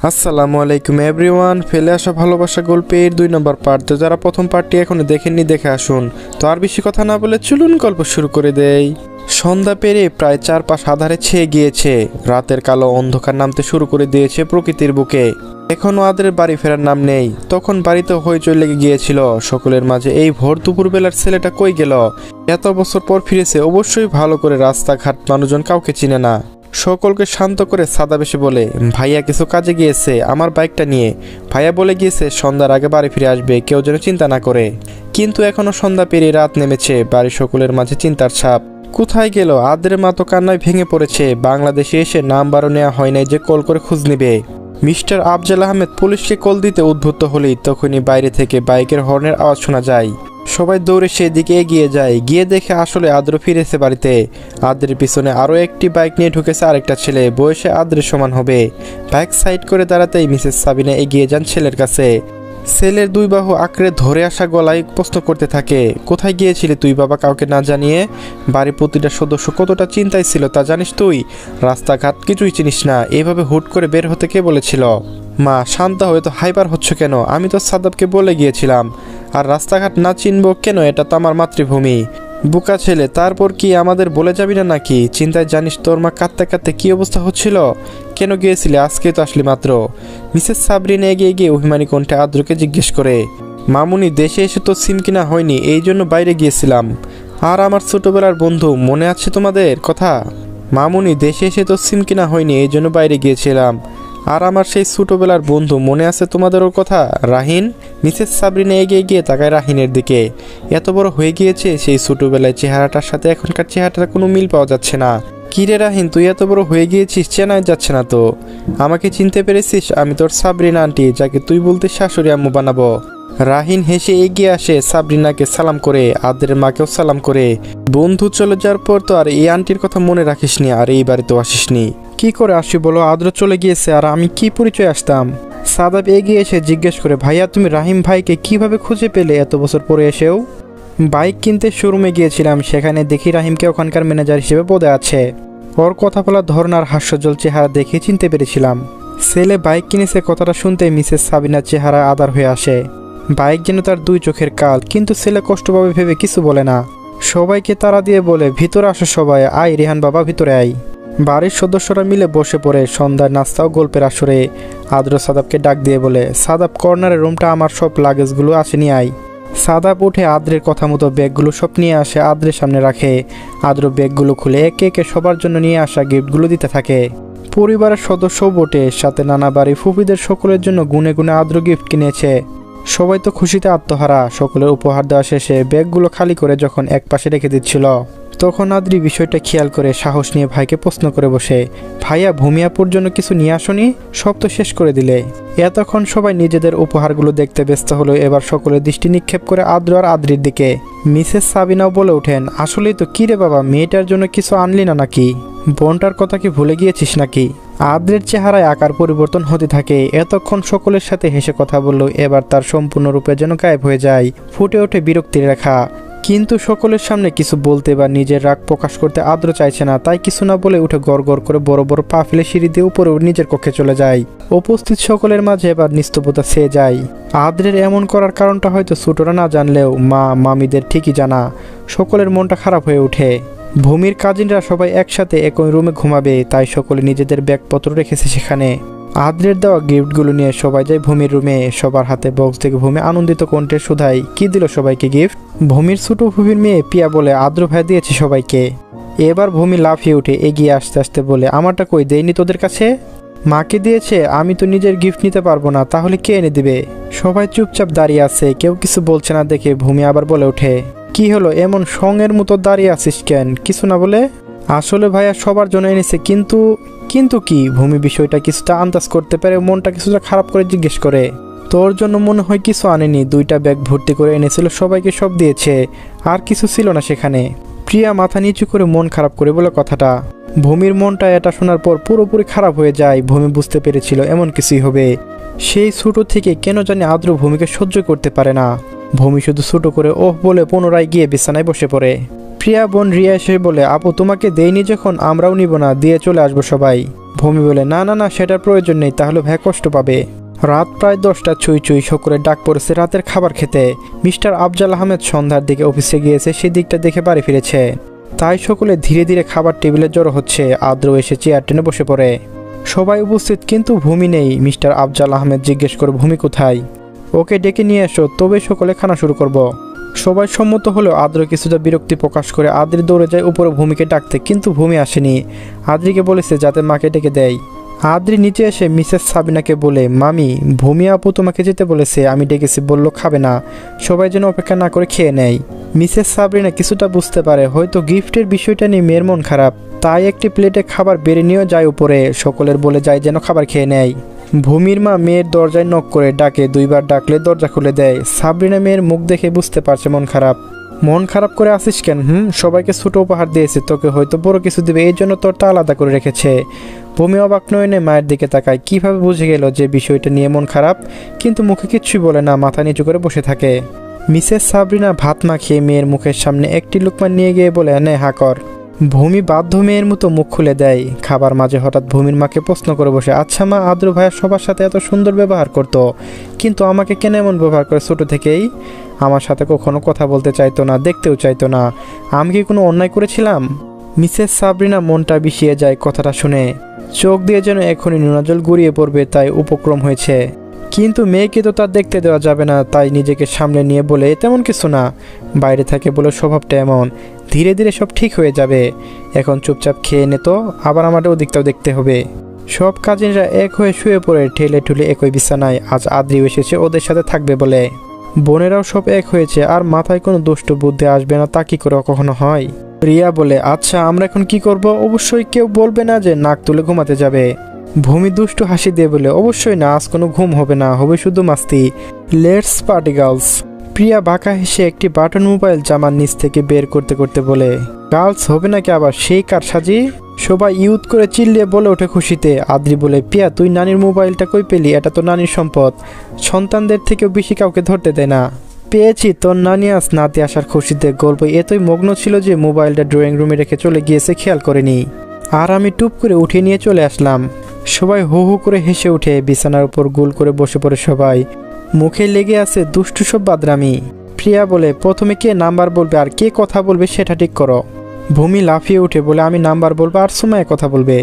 আসসালামু আলাইকুম এভরিওয়ান। ফেলে আসা ভালোবাসা গল্পের 2 নম্বর পার্ট। তো যারা প্রথম পার্টটি এখনো দেখেননি দেখে আসুন। তো আর বেশি কথা না বলে চলুন গল্প শুরু করে দেই। সন্ধ্যা পেরিয়ে প্রায় চারপাশ আধারে ছেয়ে গিয়েছে। রাতের কালো অন্ধকার নামতে শুরু করে দিয়েছে প্রকৃতির বুকে। এখনও আদ্রের বাড়ি ফেরার নাম নেই। তখন বাড়িতে হইচই লেগে গিয়েছিল সকলের মাঝে। এই ভোর দুপুরবেলার ছেলেটা কই গেল? এত বছর পর ফিরেছে, অবশ্যই ভালো করে রাস্তাঘাট মানুষজন কাউকে চিনে না। সকলকে শান্ত করে সাদা বেশি বলে, ভাইয়া কিছু কাজে গিয়েছে আমার বাইকটা নিয়ে। ভাইয়া বলে গিয়েছে সন্ধ্যার আগে বাড়ি ফিরে আসবে, কেউ যেন চিন্তা না করে। কিন্তু এখনো সন্ধ্যা পেরিয়ে রাত নেমেছে, বাড়ির সকলের মাঝে চিন্তার ছাপ। কোথায় গেল আদ্রের মা? তো কান্নায় ভেঙে পড়েছে। বাংলাদেশে এসে নাম্বারও নেওয়া হয় নাই যে কল করে খোঁজ নিবে। মিস্টার আফজাল আহমেদ পুলিশকে কল দিতে উদ্বুদ্ধ হলেই তখনই বাইরে থেকে বাইকের হর্নের আওয়াজ শোনা যায়। সবাই দৌড়ে সেদিকে এগিয়ে যায়। গিয়ে দেখে আসলে আদ্র ফিরেছে বাড়িতে। আদ্রের পিছনে আরও একটি বাইক নিয়ে ঢুকেছে আরেকটা ছেলে, বয়সে আদ্রের সমান হবে। বাইক সাইড করে দাঁড়াতেই মিসেস সাবিনা এগিয়ে যান ছেলের কাছে। ছেলের দুই বাহু আঁকড়ে ধরে আসা গলায় প্রশ্ন করতে থাকে, কোথায় গিয়েছিলি তুই বাবা কাউকে না জানিয়ে? বাড়ির প্রতিটা সদস্য কতটা চিন্তায় ছিল তা জানিস তুই? রাস্তাঘাট কিছুই চিনিস না, এভাবে হুট করে বের হতে কে বলেছিল? মা শান্ত হয়ে তো হাইপার হচ্ছ কেন? আমি তো সাদাবকে বলে গিয়েছিলাম। আর রাস্তাঘাট না চিনবো কেন? এটা তো আমার মাতৃভূমি। বুকা ছেলে, তারপর কি আমাদের বলে যাবি না নাকি? চিন্তায় জানিস তোর মা কাঁদতে কাঁদতে কী অবস্থা হচ্ছিল? কেন গিয়েছিলি? আজকে তো আসলি মাত্র। মিসেস সাবরিনা এগিয়ে গিয়ে অভিমানী কণ্ঠে আদ্রকে জিজ্ঞেস করে, মামুনি দেশে এসে তো সিম কিনা হয়নি, এই জন্য বাইরে গিয়েছিলাম। আর আমার ছোটবেলার বন্ধু মনে আছে তোমাদের কথা? মামুনি দেশে এসে তো সিম কিনা হয়নি, এই জন্য বাইরে গিয়েছিলাম। আর আমার সেই ছোটবেলার বন্ধু মনে আছে তোমাদের ওর কথা? রাহিন। মিসেস সাবরিনা এগিয়ে গিয়ে তাকায় রাহিনের দিকে। এত বড় হয়ে গিয়েছে, সেই ছোটবেলায় চেহারাটার সাথে এখনকার চেহারাটার কোনো মিল পাওয়া যাচ্ছে না। কিরে রাহিন, তুই এত বড় হয়ে গিয়েছিস, চেনাই যাচ্ছে না তো। আমাকে চিনতে পেরেছিস? আমি তোর সাবরিনা আন্টি, যাকে তুই বলতে শাশুড়ি আম্মু বানাবো। রাহিন হেসে এগিয়ে আসে, সাবরিনাকে সালাম করে, আদ্রের মাকেও সালাম করে। বন্ধু চলে যাওয়ার পর তো আর এই আন্টির কথা মনে রাখিসনি, আর এই বাড়িতেও আসিসনি। কি করে আসি বলো? আদ্র চলে গিয়েছে, আর আমি কি পরিচয় আসতাম? সাদাব এগিয়ে এসে জিজ্ঞেস করে, ভাইয়া তুমি রাহিম ভাইকে কিভাবে খুঁজে পেলে এত বছর পরে এসেও? বাইক কিনতে শোরুমে গিয়েছিলাম, সেখানে দেখি রাহিমকে ওখানকার ম্যানেজার হিসেবে পদে আছে। ওর কথা বলার ধরন আর হাস্যজ্জ্বল চেহারা দেখে চিনতে পেরেছিলাম। ছেলে বাইক কিনেছে কথাটা শুনতে মিসেস সাবিনার চেহারা আদার হয়ে আসে। বাইক যেন তার দুই চোখের কাল, কিন্তু ছেলে কষ্ট পাবে ভেবে কিছু বলে না। সবাইকে তাড়া দিয়ে বলে, ভিতরে আসো সবাই, আয় রেহান বাবা ভিতরে আয়। বাড়ির সদস্যরা মিলে বসে পড়ে সন্ধ্যার নাস্তা ও গল্পের আসরে। আদ্র সাদাবকে ডাক দিয়ে বলে, সাদাব কর্নারের রুমটা আমার, সব লাগেজগুলো আসে নিয়ে আয়। সাদাব উঠে আদ্রের কথা মতো ব্যাগগুলো সব নিয়ে আসে, আদ্রের সামনে রাখে। আদ্র ব্যাগগুলো খুলে একে একে সবার জন্য নিয়ে আসা গিফটগুলো দিতে থাকে। পরিবারের সদস্যও বটে, সাথে নানা বাড়ি ফুপিদের সকলের জন্য গুনে গুনে আদ্র গিফট কিনেছে। সবাই তো খুশিতে আত্মহারা। সকলের উপহার দেওয়া শেষে ব্যাগগুলো খালি করে যখন এক পাশে রেখে দিচ্ছিল, তখন আদ্রি বিষয়টা খেয়াল করে সাহস নিয়ে ভাইকে প্রশ্ন করে বসে, ভাইয়া ভূমিয়াপুর জন্য কিছু নিয়ে আসনি? সব তো শেষ করে দিলে। এতক্ষণ সবাই নিজেদের উপহারগুলো দেখতে ব্যস্ত হলো। এবার সকলের দৃষ্টি নিক্ষেপ করে আদ্র আর আদ্রির দিকে। মিসেস সাবিনাও বলে ওঠেন, আসলেই তো। কি রে বাবা, মেয়েটার জন্য কিছু আনলি না নাকি? বোনটার কথা কি ভুলে গিয়েছিস নাকি? আদ্রের চেহারায় আকার পরিবর্তন হতে থাকে। এতক্ষণ সকলের সাথে হেসে কথা বলল, এবার তার সম্পূর্ণরূপে যেন গায়েব হয়ে যায়। ফুটে ওঠে বিরক্তির রেখা। কিন্তু সকলের সামনে কিছু বলতে বা নিজের রাগ প্রকাশ করতে আদ্র চাইছে না। তাই কিছু না বলে উঠে গড় গড় করে বড় বড় পা ফেলে সিঁড়ি দিয়ে উপরে নিজের কক্ষে চলে যায়। উপস্থিত সকলের মাঝে এবার নিস্তব্ধতা ছেয়ে যায়। আদ্রের এমন করার কারণটা হয়তো ছোটরা না জানলেও মা মামিদের ঠিকই জানা। সকলের মনটা খারাপ হয়ে ওঠে। ভূমির কাজিনরা সবাই একসাথে একই রুমে ঘুমাবে, তাই সকলে নিজেদের ব্যাগপত্র রেখেছে সেখানে। আদ্রের দেওয়া গিফটগুলো নিয়ে সবাই যায় ভূমির রুমে। সবার হাতে বক্স থেকে ভূমি আনন্দিত কণ্ঠে শুধাই, কি দিল সবাইকে গিফট? ভূমির ছোট ভূমির মেয়ে পিয়া বলে, আদ্র ভাই দিয়েছে সবাইকে। এবার ভূমি লাফিয়ে উঠে এগিয়ে আসতে আসতে বলে, আমারটা কই, দেয়নি তোদের কাছে? মাকে দিয়েছে, আমি তো নিজের গিফট নিতে পারবো না, তাহলে কে এনে দিবে? সবাই চুপচাপ দাঁড়িয়ে আছে, কেউ কিছু বলছে না দেখে ভূমি আবার বলে ওঠে, কি হলো এমন সঙ্গের মতো দাঁড়িয়ে আছিস কেন? কিছু না বলে? আসলে ভাইয়া সবার জন্য এনেছে। কিন্তু কি? ভূমি বিষয়টা কিছুটা আন্দাজ করতে পারে, মনটা কিছুটা খারাপ করে জিজ্ঞেস করে, তোর জন্য মনে হয় কিছু আনেনি? 2টা ব্যাগ ভর্তি করে এনেছিল, সবাইকে সব দিয়েছে, আর কিছু ছিল না সেখানে। প্রিয়া মাথা নিচু করে মন খারাপ করে বলে কথাটা। ভূমির মনটা এটা শোনার পর পুরোপুরি খারাপ হয়ে যায়। ভূমি বুঝতে পেরেছিল এমন কিছুই হবে। সেই ছোট থেকে কেন জানি আদ্র ভূমিকে সহ্য করতে পারে না। ভূমি শুধু ছোট করে ওহ বলে পুনরায় গিয়ে বিছানায় বসে পড়ে। প্রিয়া বোন রিয়া এসে বলে, আপু তোমাকে দেইনি যখন আমরাও নিব না, দিয়ে চলে আসবো সবাই। ভূমি বলে, না না না, সেটার প্রয়োজন নেই, তাহলে ভাইয়া কষ্ট পাবে। রাত প্রায় 10টা ছুঁই ছুঁই, সকলের ডাক পড়েছে রাতের খাবার খেতে। মিস্টার আফজাল আহমেদ সন্ধ্যার দিকে অফিসে গিয়েছে, সেদিকটা দেখে বাড়ি ফিরেছে। তাই সকলে ধীরে ধীরে খাবার টেবিলে জড়ো হচ্ছে। আদ্র এসে চেয়ার টেনে বসে পড়ে। সবাই উপস্থিত, কিন্তু ভূমি নেই। মিস্টার আফজাল আহমেদ জিজ্ঞেস করে, ভূমি কোথায়? ওকে ডেকে নিয়ে এসো, তবে সকলে খানা শুরু করব। সবাই সম্মত হলেও আদ্র কিছুটা বিরক্তি প্রকাশ করে আদ্রি দৌড়ে যায় উপরে ভূমিকে ডাকতে, কিন্তু ভূমি আসেনি। আদ্রিকে বলেছে যাতে মাকে ডেকে দেয়। আদ্রি নিচে এসে মিসেস সাবিনাকে বলে, মামি, ভূমি আপু তোমাকে যেতে বলেছে, আমি ডেকেছি, বলল খাবে না, সবাই যেন অপেক্ষা না করে খেয়ে নেয়। মিসেস সাবরিনা কিছুটা বুঝতে পারে হয়তো গিফটের বিষয়টা নিয়ে মেয়ের মন খারাপ, তাই একটি প্লেটে খাবার বেড়ে নিয়েও যায় উপরে, সকলের বলে যায় যেন খাবার খেয়ে নেয়। ভূমির মা মেয়ের দরজায় নক করে ডাকে, 2বার ডাকলে দরজা খুলে দেয়। সাবরিনা মেয়ের মুখ দেখে বুঝতে পারছে মন খারাপ। মন খারাপ করে আসিস কেন? সবাইকে ছোট উপহার দিয়েছে, তোকে হয়তো বড় কিছু দিবে, এই জন্য তোরটা আলাদা করে রেখেছে। ভূমি অবাক নয়নে মায়ের দিকে তাকায়। কিভাবে বুঝে গেল যে বিষয়টা নিয়ে মন খারাপ, কিন্তু মুখে কিচ্ছুই বলে না, মাথা নিচু করে বসে থাকে। মিসেস সাবরিনা ভাত মাখিয়ে মেয়ের মুখের সামনে একটি লুকমা নিয়ে গিয়ে বলে, নে হা কর। ভূমি বাধ্য মেয়ের মতো মুখ খুলে দেয়। খাবার মাঝে হঠাৎ ভূমির মাকে প্রশ্ন করে বসে, আচ্ছা মা, আদ্র ভাইয়া সবার সাথে এত সুন্দর ব্যবহার করতো, কিন্তু আমাকে কেন এমন ব্যবহার করে ছোট থেকেই? আমার সাথে কখনো কথা বলতে চাইতো না, দেখতেও চাইতো না, আমি কি কোনো অন্যায় করেছিলাম? মিসেস সাবরিনা মনটা বিষিয়ে যায় কথাটা শুনে। চোখ দিয়ে যেন এখনই নোনাজল গড়িয়ে পড়বে, তাই উপক্রম হয়েছে। কিন্তু মেয়েকে তো তার দেখতে দেওয়া যাবে না, তাই নিজেকে সামলে নিয়ে বলে, তেমন কিছু না, বাইরে থাকে বলে স্বভাবটা এমন, ধীরে ধীরে সব ঠিক হয়ে যাবে, এখন চুপচাপ খেয়ে নে তো, আবার আমার ওদিকটাও দেখতে হবে। সব কাজিনরা এক হয়ে শুয়ে পড়ে ঠেলে ঠুলে একই বিছানায়। আজ আদ্রিও এসেছে ওদের সাথে থাকবে বলে। বোনেরাও সব এক হয়েছে, আর মাথায় কোনো দুষ্ট বুদ্ধি আসবে না, তা কি করে কখনো হয়? রিয়া বলে, আচ্ছা আমরা এখন কি করব? অবশ্যই কেউ বলবে না যে নাক তুলে ঘুমাতে যাবে। ভূমি দুষ্টু হাসি দিয়ে বলে, অবশ্যই না, আজ কোনো ঘুম হবে না, হবে শুধু মাস্তি, লেটস পার্টি গার্লস। প্রিয়া বাঁকা হেসে একটি বাটন মোবাইল জামার নিচ থেকে বের করতে করতে বলে, গার্লস হবে নাকি আবার সেই কার সাজি? সবাই ইউথ করে চিল্লিয়ে বলে ওঠে খুশিতে। আদ্রি বলে, প্রিয়া তুই নানির মোবাইলটা কই পেলি? এটা তো নানির সম্পদ, সন্তানদের থেকেও বেশি কাউকে ধরতে দেয় না। পেয়েছি, তোর নানি আজ নাতি আসার খুশিতে গল্প এতই মগ্ন ছিল যে মোবাইলটা ড্রয়িং রুমে রেখে চলে গিয়েছে, খেয়াল করেনি, আর আমি টুপ করে উঠিয়ে নিয়ে চলে আসলাম। সবাই হু হু করে হেসে উঠে বিছানার উপর গোল করে বসে পড়ে সবাই, মুখে লেগে আছে দুষ্টু সব বাদরামি। প্রিয়া বলে, প্রথমে কে নাম্বার বলবে আর কে কথা বলবে সেটা ঠিক করো। ভূমি লাফিয়ে উঠে বলে, আমি নাম্বার বলবো আর সুমাইয়া কথা বলবে।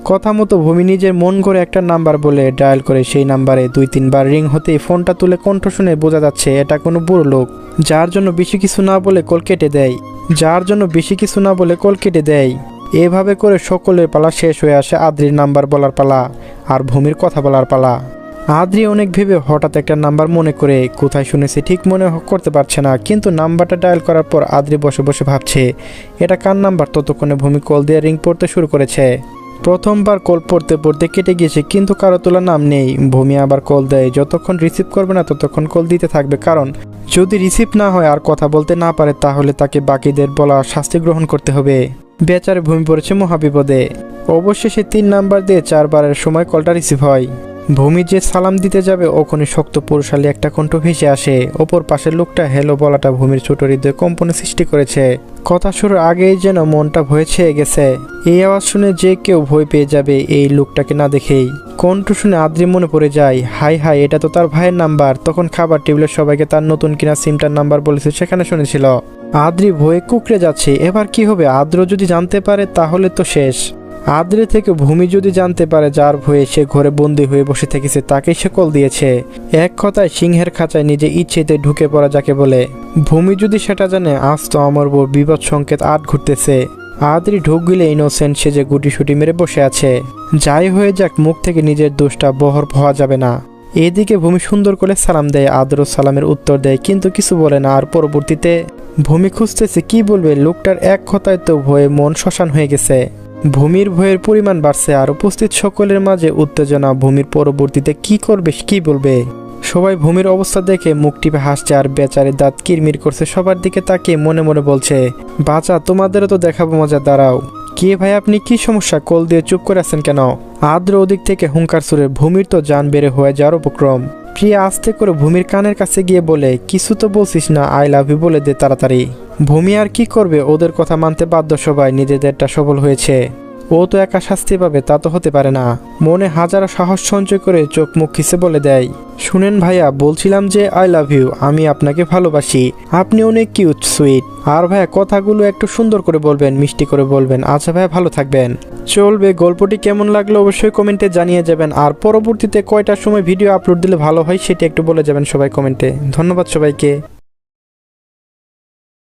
কথা মতো ভূমি নিজের মন করে একটা নাম্বার বলে ডায়াল করে সেই নাম্বারে 2-3 বার রিং হতেই ফোনটা তুলে কণ্ঠ শুনে বোঝা যাচ্ছে এটা কোনো বুড়ো লোক, যার জন্য বেশি কিছু না বলে কল কেটে দেয়। এভাবে করে সকলের পালা শেষ হয়ে আসে। আদ্রির নাম্বার বলার পালা আর ভূমির কথা বলার পালা। আদ্রি অনেক ভেবে হঠাৎ একটা নাম্বার মনে করে, কোথায় শুনেছে ঠিক মনে করতে পারছে না, কিন্তু নাম্বারটা ডায়াল করার পর আদ্রি বসে বসে ভাবছে এটা কার নাম্বার। ততক্ষণে ভূমি কল দিয়ে রিং পড়তে শুরু করেছে। প্রথমবার কল পড়তে পড়তে কেটে গিয়েছে, কিন্তু কারো তোলা নাম নেই। ভূমি আবার কল দেয়, যতক্ষণ রিসিভ করবে না ততক্ষণ কল দিতে থাকবে, কারণ যদি রিসিভ না হয় আর কথা বলতে না পারে তাহলে তাকে বাকিদের বলা শাস্তি গ্রহণ করতে হবে। বেচারে ভূমি পড়েছে মহাবিপদে। অবশেষে 3 নাম্বার দিয়ে 4 বারের সময় কলটা রিসিভ হয়। ভূমি যে সালাম দিতে যাবে ওখানে শক্ত পুরুষালী একটা কণ্ঠ ভেসে আসে। অপর পাশের লোকটা হেলো বলাটা ভূমির ছোট হৃদয়ে কম্পন সৃষ্টি করেছে। কথা শুরুর আগেই যেন মনটা ভয়ে ছেয়ে গেছে। এই আওয়াজ শুনে যে কেউ ভয় পেয়ে যাবে এই লোকটাকে না দেখেই। কণ্ঠ শুনে আদ্রি মনে পড়ে যায়, হাই হাই, এটা তো তার ভাইয়ের নাম্বার। তখন খাবার টেবিলের সবাইকে তার নতুন কিনা সিমটার নাম্বার বলেছে, সেখানে শুনেছিল। আদ্রি ভয়ে কুকড়ে যাচ্ছে, এবার কি হবে? আদ্র যদি জানতে পারে তাহলে তো শেষ। আদ্রি থেকে ভূমি যদি জানতে পারে যার ভয়ে সে ঘরে বন্দি হয়ে বসে থেকেছে তাকে সে কল দিয়েছে, এক কথায় সিংহের খাঁচায় নিজে ইচ্ছেতে ঢুকে পড়া যাকে বলে। ভূমি যদি সেটা জানে, আজ তো আমার বউ বিপদ সংকেত আট ঘুরতেছে। আদ্রি ঢুক গিলে ইনোসেন্ট সেজে গুটিসুটি মেরে বসে আছে। যাই হয়ে যাক, মুখ থেকে নিজের দোষটা বহর হওয়া যাবে না। এদিকে ভূমি সুন্দর করে সালাম দেয়, আদ্র সালামের উত্তর দেয়, কিন্তু কিছু বলে না। আর পরবর্তীতে ভূমি খুঁজতেছে কি বলবে। লোকটার এক কথায় তো ভয়ে মন শ্মশান হয়ে গেছে। ভূমির ভয়ের পরিমাণ বাড়ছে, আর উপস্থিত সকলের মাঝে উত্তেজনা। ভূমির পরবর্তীতে কি করবে, কি বলবে। সবাই ভূমির অবস্থা দেখে মুখ টিপে হাসছে, আর বেচারে দাঁত কিরমির করছে। সবার দিকে তাকিয়ে মনে মনে বলছে, বাঁচা, তোমাদেরও তো দেখাবো মজা, দাঁড়াও। কে ভাই, আপনি কি সমস্যা? কল দিয়ে চুপ করে আছেন কেন? আদ্র ওদিক থেকে হুঙ্কার সুরে। ভূমির তো জান বেড়ে হয়ে যাওয়ার উপক্রম। প্রিয়া আস্তে করে ভূমির কানের কাছে গিয়ে বলে, কিছু তো বলছিস না, আই লাভ ইউ বলে দে তাড়াতাড়ি। ভূমি আর কি করবে, ওদের কথা মানতে বাধ্য সবাই, নিজেদেরটা সফল হয়েছে। ও তো একা শাস্তি পাবে, তা তো হতে পারে না। মনে হাজারো সাহস সঞ্চয় করে চোখ মুখ খিসে বলে দেয়, শুনেন ভাইয়া, বলছিলাম যে আই লাভ ইউ, আমি আপনাকে ভালোবাসি, আপনি অনেক কিউট সুইট। আর ভাইয়া কথাগুলো একটু সুন্দর করে বলবেন, মিষ্টি করে বলবেন। আচ্ছা ভাইয়া, ভালো থাকবেন। চলবে। গল্পটি কেমন লাগলো অবশ্যই কমেন্টে জানিয়ে যাবেন। আর পরবর্তীতে কয়টার সময় ভিডিও আপলোড দিলে ভালো হয় সেটি একটু বলে যাবেন সবাই কমেন্টে। ধন্যবাদ সবাইকে।